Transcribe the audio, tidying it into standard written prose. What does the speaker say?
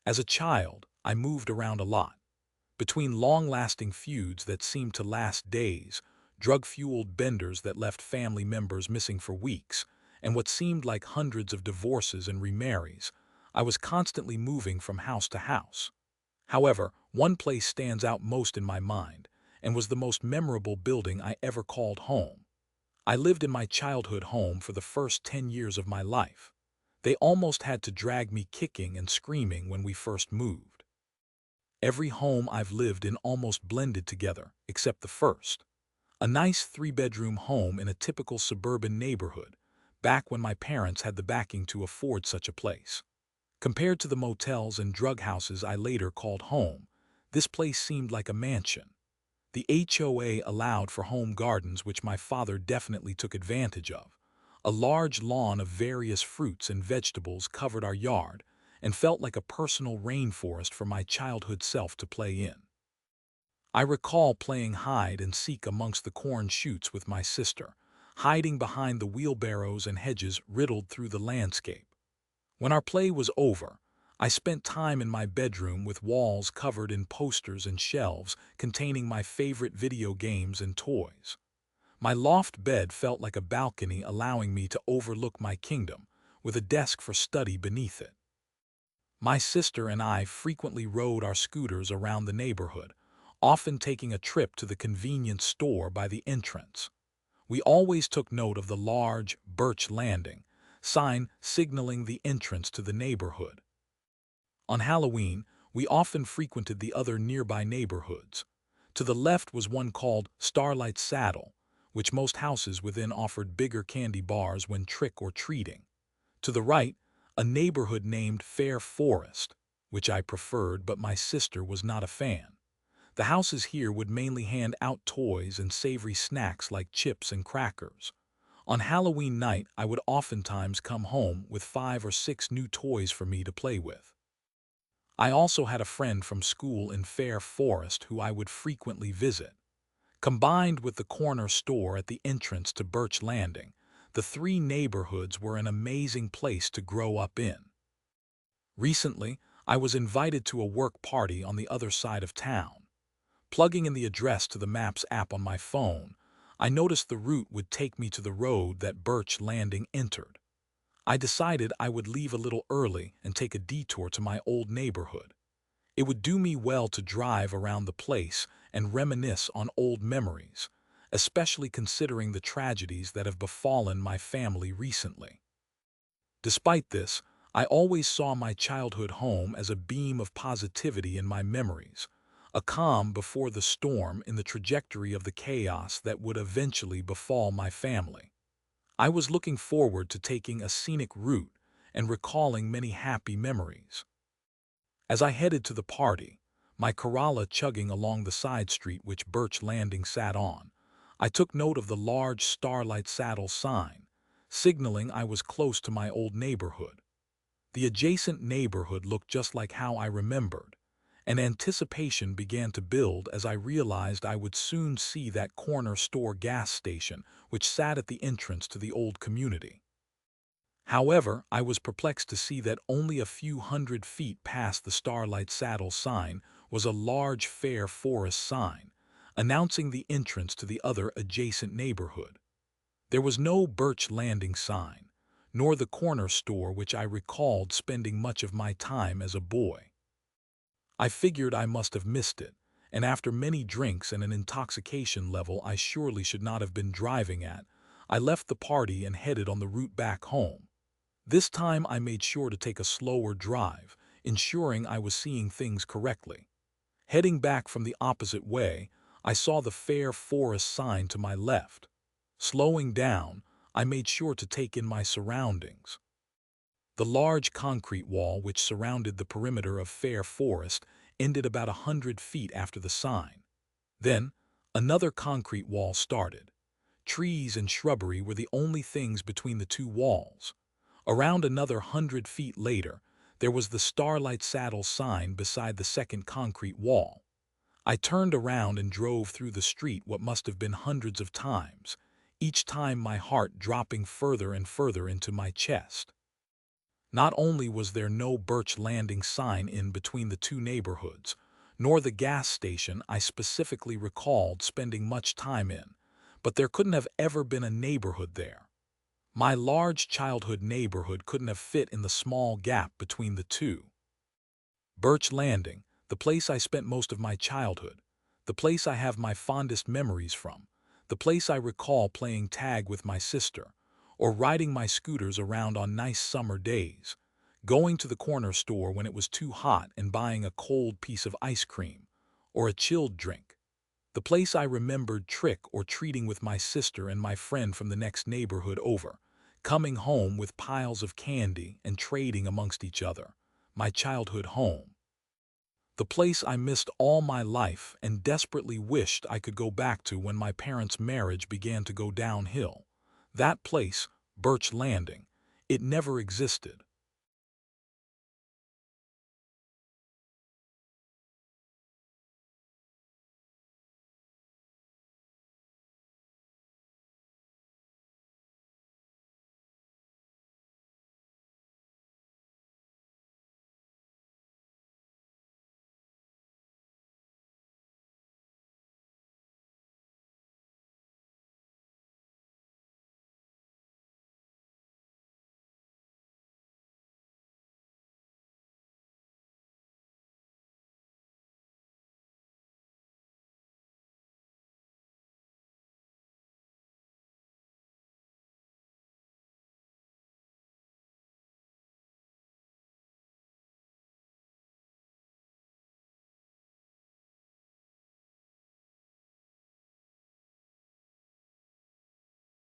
As a child, I moved around a lot. Between long-lasting feuds that seemed to last days, drug-fueled benders that left family members missing for weeks, and what seemed like hundreds of divorces and remarries, I was constantly moving from house to house. However, one place stands out most in my mind, and was the most memorable building I ever called home. I lived in my childhood home for the first 10 years of my life. They almost had to drag me kicking and screaming when we first moved. Every home I've lived in almost blended together, except the first. A nice three-bedroom home in a typical suburban neighborhood, back when my parents had the backing to afford such a place. Compared to the motels and drug houses I later called home, this place seemed like a mansion. The HOA allowed for home gardens, which my father definitely took advantage of. A large lawn of various fruits and vegetables covered our yard and felt like a personal rainforest for my childhood self to play in. I recall playing hide and seek amongst the corn shoots with my sister, hiding behind the wheelbarrows and hedges riddled through the landscape. When our play was over, I spent time in my bedroom with walls covered in posters and shelves containing my favorite video games and toys. My loft bed felt like a balcony allowing me to overlook my kingdom, with a desk for study beneath it. My sister and I frequently rode our scooters around the neighborhood, often taking a trip to the convenience store by the entrance. We always took note of the large Birch Landing sign signaling the entrance to the neighborhood. On Halloween, we often frequented the other nearby neighborhoods. To the left was one called Starlight Saddle, which most houses within offered bigger candy bars when trick-or-treating. To the right, a neighborhood named Fair Forest, which I preferred, but my sister was not a fan. The houses here would mainly hand out toys and savory snacks like chips and crackers. On Halloween night, I would oftentimes come home with 5 or 6 new toys for me to play with. I also had a friend from school in Fair Forest who I would frequently visit. Combined with the corner store at the entrance to Birch Landing, the three neighborhoods were an amazing place to grow up in. Recently, I was invited to a work party on the other side of town. Plugging in the address to the Maps app on my phone, I noticed the route would take me to the road that Birch Landing entered. I decided I would leave a little early and take a detour to my old neighborhood. It would do me well to drive around the place and reminisce on old memories, especially considering the tragedies that have befallen my family recently. Despite this, I always saw my childhood home as a beam of positivity in my memories, a calm before the storm in the trajectory of the chaos that would eventually befall my family. I was looking forward to taking a scenic route and recalling many happy memories. As I headed to the party, my Corolla chugging along the side street which Birch Landing sat on, I took note of the large Starlight Saddle sign, signaling I was close to my old neighborhood. The adjacent neighborhood looked just like how I remembered, and anticipation began to build as I realized I would soon see that corner store gas station which sat at the entrance to the old community. However, I was perplexed to see that only a few hundred feet past the Starlight Saddle sign was a large Fair Forest sign, announcing the entrance to the other adjacent neighborhood. There was no Birch Landing sign, nor the corner store which I recalled spending much of my time as a boy. I figured I must have missed it, and after many drinks and an intoxication level I surely should not have been driving at, I left the party and headed on the route back home. This time I made sure to take a slower drive, ensuring I was seeing things correctly. Heading back from the opposite way, I saw the Fair Forest sign to my left. Slowing down, I made sure to take in my surroundings. The large concrete wall which surrounded the perimeter of Fair Forest ended about 100 feet after the sign. Then, another concrete wall started. Trees and shrubbery were the only things between the two walls. Around another 100 feet later, there was the Starlight Saddle sign beside the second concrete wall. I turned around and drove through the street what must have been hundreds of times, each time my heart dropping further and further into my chest. Not only was there no Birch Landing sign in between the two neighborhoods, nor the gas station I specifically recalled spending much time in, but there couldn't have ever been a neighborhood there. My large childhood neighborhood couldn't have fit in the small gap between the two. Birch Landing, the place I spent most of my childhood, the place I have my fondest memories from, the place I recall playing tag with my sister, or riding my scooters around on nice summer days, going to the corner store when it was too hot and buying a cold piece of ice cream, or a chilled drink. The place I remembered trick or treating with my sister and my friend from the next neighborhood over, coming home with piles of candy and trading amongst each other. My childhood home. The place I missed all my life and desperately wished I could go back to when my parents' marriage began to go downhill. That place, Birch Landing, it never existed.